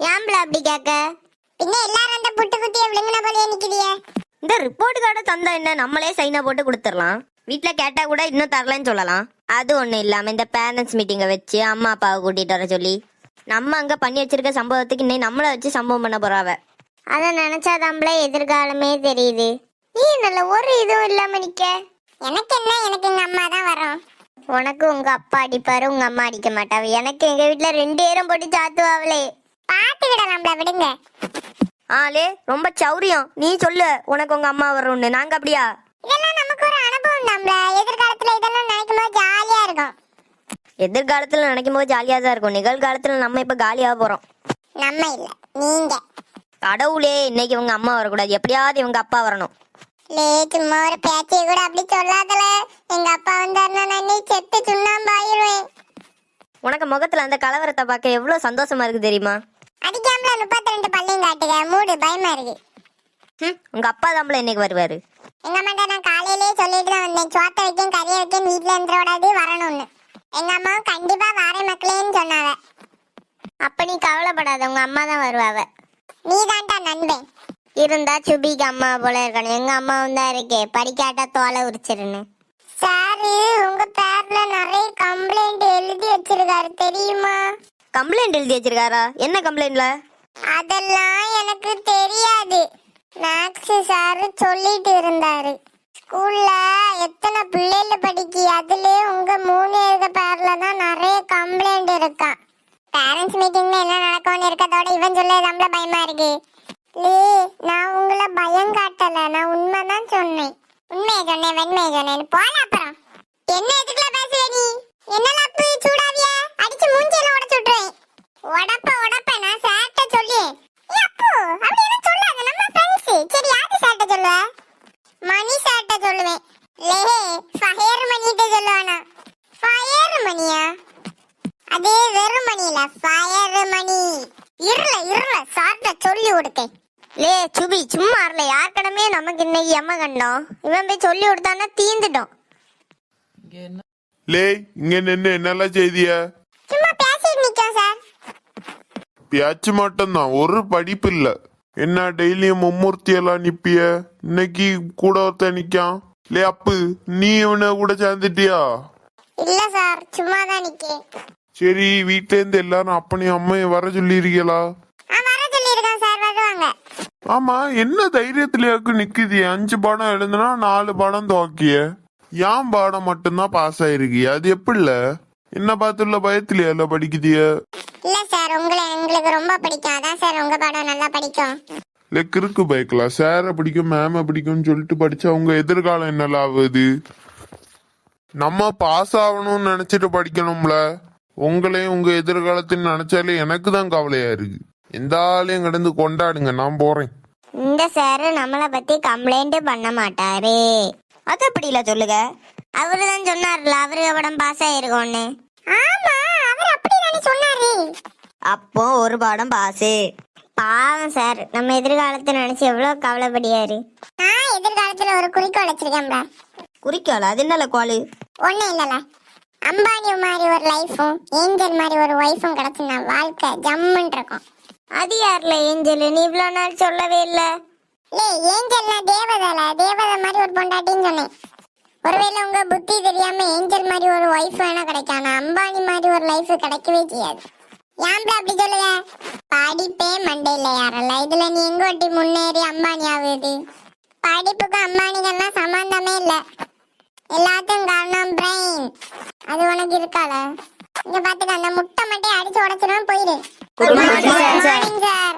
ஏம்பல அப்படி கேட்க? பின்ன எல்லாரும் அந்த புட்டு குத்திய விழுங்கின போலயே நிக்குதியே. இந்த ரிப்போர்ட் கார்டை தந்தா என்ன, நம்மளே சைனை போட்டு கொடுத்துடலாம். வீட்டில் கேட்டால் கூட இன்னும் தரலன்னு சொல்லலாம். அது ஒன்றும் இல்லாமல் இந்த பேரண்ட்ஸ் மீட்டிங்கை வச்சு அம்மா அப்பாவை கூட்டிகிட்டு வர சொல்லி நம்ம அங்கே பண்ணி வச்சிருக்க சம்பவத்துக்கு இன்னைக்கு நம்மளை வச்சு சம்பவம் பண்ண போறாவ. அதை நினைச்சாதாம்பளே எதிர்காலமே தெரியுது. நீ நல்ல ஒரு இதுவும் இல்லாம நிக்க. எனக்கு என்ன, எனக்கு எங்க அம்மா தான் வரும். உனக்கு உங்க அப்பா அடிப்பாரு, உங்க அம்மா அடிக்க மாட்டாவ. எனக்கு எங்க வீட்டுல 2 பேரும் போட்டு சாத்துவாவளே. பாத்துக்கிடலாம்ல, விடுங்க. ஆளே ரொம்ப சௌரியம். நீ சொல்லு உனக்கு உங்க அம்மா வரும்னு. நாங்க அப்படியா? இதெல்லாம் நமக்கு ஒரு அனுபவம் தான்ல. எதிர்காலத்துல இதெல்லாம் நினைக்கும் போது ஜாலியா இருக்கும். எதிர்காலத்துல நினைக்கும் போது ஜாலியா தான் இருக்கும். நிகழ்காலத்துல நம்ம இப்ப காலியாக போறோம். நம்ம இல்ல, நீங்க. கடவுளே, இன்னைக்கு இவங்க அம்மா வரக்கூடாது, எப்படியாவது இவங்க அப்பா வரணும். சும்மா ஒரு பேச்சையை கூட அப்படி சொல்லாதல. எங்க அப்பா வந்தாருன்னா நான் செத்து சுண்ணாம்பாயிருவேன். உனக்கு முகத்துல அந்த கலவரத்தை பார்க்க எவ்வளவு சந்தோஷமா இருக்கு தெரியுமா? அடிக்காமல 32 பள்ளியும் காட்டுக. மூடு, பயமா இருக்கு. உங்க அப்பா தாம்பல இன்னைக்கு வருவாரு. எங்க அம்மாட்ட நான் காலையிலேயே சொல்லிட்டு தான் வந்தேன். சோத்த வைக்கும் கறியை வைக்கும் வீட்டுல இருந்துடாது, வரணும்னு. எங்க அம்மாவும் கண்டிப்பா வார மக்களேன்னு சொன்னாவ. அப்ப நீ கவலைப்படாத, உங்க அம்மா தான் வருவாவ. நீ தான்டா நண்பன். இருந்தா சுபிக்கு அம்மா போல இருக்கணும். எங்க அம்மாவும் தான் இருக்கே, படிக்காட்டா தோலை உரிச்சிருன்னு. சாரு உங்க பேர்ல நிறைய கம்ப்ளைண்ட் எழுதி வச்சிருக்காரு தெரியுமா? கம்ப்ளைண்ட் எழுதி வச்சிருக்காரா? என்ன கம்ப்ளைண்ட்ல? அதெல்லாம் எனக்கு தெரியாது. மேக்ஸ் சாரு சொல்லிட்டு இருந்தாரு. ஸ்கூல்ல எத்தனை பிள்ளைகள் படிக்கி, அதுல உங்க 3 பேர்ல தான் நிறைய கம்ப்ளைண்ட் இருக்கா. பேரண்ட்ஸ் மீட்டிங்ல என்ன நடக்கும்னு இருக்கதோட இவன் சொல்ல நம்மள பயமா இருக்கு. நான் உங்களை பயம் காட்டல, நான் உண்மைதான் சொன்னேன். உண்மையை சொன்னேன், வெண்மையை சொன்னேன். போல அப்புறம் என்ன எதுக்குல பேசுற நீ? என்னல அப்ப சூடாவிய அடிச்சு மூஞ்சில உடைச்சு விட்டுறேன். உடப்ப நான் சார்ட்ட சொல்லி. அப்போ அப்படி என்ன சொல்லாத, நம்ம ஃப்ரெண்ட்ஸ். சரி, யாரு சார்ட்ட சொல்லுவ? மணி சார்ட்ட சொல்லுவேன். ஃபயர் மணிட்ட சொல்லுவானா? ஃபயர் மணியா? அதே வெறும் மணி இல்ல, ஃபயர் மணி. இருல சார்ட்ட சொல்லி கொடுத்தேன். சுபி சும்மா இருல. யார் கடமையே நமக்கு இன்னைக்கு எம்ம கண்டோம். இவன் போய் சொல்லி கொடுத்தானா தீந்துட்டோம். இங்க நின்று என்னெல்லாம் செய்திய? சும்மா பேசிட்டு நிக்கோம் சார். பேச்சு மட்டும்தான், ஒரு படிப்பு இல்ல. என்ன டெய்லியும் மும்மூர்த்தி எல்லாம் நிப்பிய, இன்னைக்கு கூட ஒருத்த நிக்கான். அப்பு நீ இவனை கூட சேர்ந்துட்டியா? இல்ல சார், சும்மா தான் நிக்கேன். சரி, வீட்ல இருந்து எல்லாரும் அப்பனையும் அம்மையும் வர சொல்லி இருக்கீங்களா? வர சொல்லிருக்கேன் சார், வருவாங்க. ஆமா, என்ன தைரியத்திலேயாக்கு நிக்குது? 5 பாடம் எழுதுனா 4 பாடம் துவக்கிய. ஏன் பாடம் மட்டும்தான் பாஸ் ஆயிருக்கிய? அது எப்படில? என்ன பார்த்துள்ள பயத்திலேயே படிக்குதிய? இல்ல சார், எங்களுக்கு ரொம்ப பிடிக்கும். அதான் சார் உங்க பாடம் நல்லா படிக்கும். கிறுக்கு பயக்கலாம். சார பிடிக்கும், மேம பிடிக்கும்னு சொல்லிட்டு படிச்சா உங்க எதிர்காலம் என்னலாம் ஆகுது? நம்ம பாஸ் ஆகணும்னு நினைச்சிட்டு படிக்கணும்ல. உங்களையும் உங்க எதிர்காலத்தில் நினைச்சாலே எனக்கு தான் கவலையா இருக்கு. எந்த ஆளையும் கிடந்து கொண்டாடுங்க, நான் போறேன். இந்த சார் நம்மளை பத்தி கம்ப்ளைண்ட் பண்ண மாட்டாரு. அது அப்படி இல்ல, சொல்லுங்க. அவரு தான் சொன்னார்ல, அவரு படம் பாஸ் ஆயிருக்கோன்னு. ஆமா, அவர் அப்படிதானே சொன்னாரு. அப்போ ஒரு பாடம் பாஸு. பாவம் சார், நம்ம எதிர்காலத்தை நினைச்சு எவ்வளவு கவலைப்படியாரு. நான் எதிர்காலத்துல ஒரு குறிக்கோள் வச்சிருக்கேன்ல. குறிக்கோள்? அது என்னல கோளு? ஒண்ணு இல்லல, அம்பானி மாதிரி ஒரு லைஃபும் ஏஞ்சல் மாதிரி ஒரு ஒய்ஃபும் கிடைச்சுன்னா வாழ்க்கை ஜம்முன்னு இருக்கும். அது யாருல ஏஞ்சல்? நீ இவ்வளவு நாள் சொல்லவே இல்ல. ஏஞ்சல்னா தேவதை மாதிரி ஒரு பொண்டாட்டின்னு சொன்னேன். ஒருவேளை உங்க புத்தி தெரியாம ஏஞ்சல் மாதிரி ஒரு ஒய்ஃப் வேணா கிடைக்காம அம்பானி மாதிரி ஒரு லைஃப் கிடைக்கவே செய்யாது. ஏன் அப்படி சொல்லுங்க? படிப்பே மண்டையில யாரல்ல. இதுல நீ எங்கோட்டி முன்னேறி அம்பானி ஆகுது? படிப்புக்கு அம்பானிகள்லாம் சம்பந்தமே இல்ல. எல்லாத்துக்கும் காரணம் பிரெயின். அது உனக்கு இருக்கால? இங்க பாத்துக்க, அந்த முட்டை மட்டும் அடிச்சு உடைச்சிடும். போயிரு. சார்,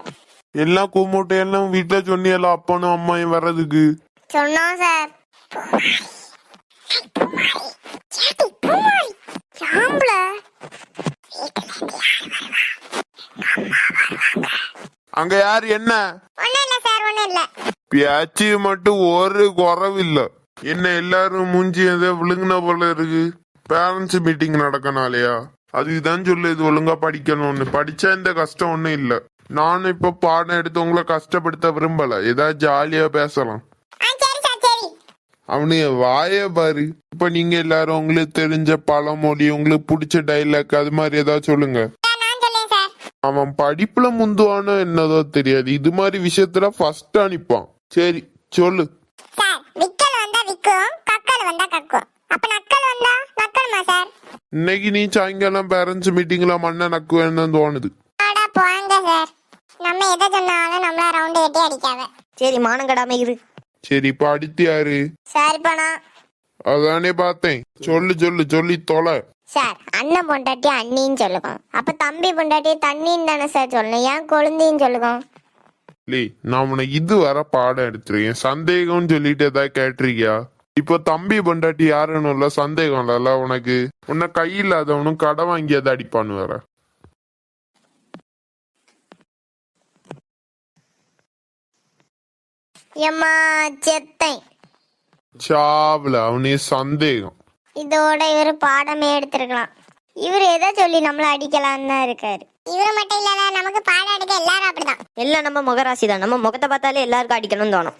எல்லாம் கூமூட்டையெல்லாம் வீட்டுல சொன்னியெல்லாம் அப்பனும் அம்மாயும் வர்றதுக்கு சொன்னோம் சார். அங்க யாரு? என்ன ஒண்ணும் இல்ல சார், ஒண்ணும் இல்ல. பேச்சு மட்டும் ஒரு குறவு இல்ல. என்ன எல்லாரும் மூஞ்சி எதை விழுங்கின போல இருக்கு? பேரண்ட்ஸ் மீட்டிங் நடக்கனாலயா? அதுதான் சொல்லுது ஒழுங்கா படிக்கணும்னு. படிச்சா இந்த கஷ்டம் ஒண்ணும் இல்ல. நானும் இப்ப பாடம் எடுத்து உங்களை கஷ்டப்படுத்த விரும்பல. ஏதாவது ஜாலியா பேசலாம். அவனைய வாய பாரு. இப்ப நீங்க எல்லாரும் உங்களுக்கு தெரிஞ்ச பழமொழி, உங்களுக்கு பிடிச்ச டைலாக் அது மாதிரி ஏதாவது சொல்லுங்க. அவன் படிப்புல முந்துவானோ என்னதோ தெரியாது, இது மாதிரி விஷயத்துல ஃபர்ஸ்ட் அனுப்பான். சரி சொல்லு. சார் விக்கல் வந்தா விக்கும், கக்கல் வந்தா கக்கும். அப்ப நக்கல் வந்தா நக்கலுமா சார்? இன்னைக்கு நீ சாயங்காலம் பேரண்ட்ஸ் மீட்டிங்ல மண்ணை நக்குவேன்னு தோணுது. ஆடா போங்க சார், நம்ம எதை சொன்னாலும் நம்மள ரவுண்டு கட்டி அடிக்காத. சரி மானங்கடாம இரு. சரி இப்ப அடுத்து யாரு? சார் இப்ப நான். அதானே பார்த்தேன். சொல்லு சொல்லு சொல்லி தொலை. சார் அண்ணன் பொண்டாட்டி அண்ணின்னு சொல்லுங்க. அப்ப தம்பி பொண்டாட்டி தண்ணின்னு தானே சார் சொல்லணும், ஏன் கொழுந்தின்னு சொல்லுங்க? லே நான் உன்னை இது வர பாடம் எடுத்துருக்கேன். சந்தேகம்னு சொல்லிட்டு ஏதாவது கேட்டிருக்கியா? இப்போ தம்பி பொண்டாட்டி யாருன்னு இல்ல சந்தேகம் இல்ல உனக்கு. உன்னை கையில்லாதவனும் கடை வாங்கி அதை அடிப்பான்னு வேற. எம்மா செத்தேன். சாவல அவனே சந்தேகம். இதோட இவரு பாடமே எடுத்திருக்கலாம். இவர் எதை சொல்லி நம்மள அடிக்கலான்னு தான் இருக்காரு. இவரு மட்டும் இல்ல, நமக்கு பாடம் எடுக்க எல்லாரும் அப்படிதான். எல்லாம் நம்ம முகராசி தான். நம்ம முகத்தை பார்த்தாலே எல்லாருக்கும் அடிக்கணும்னு தோணும்.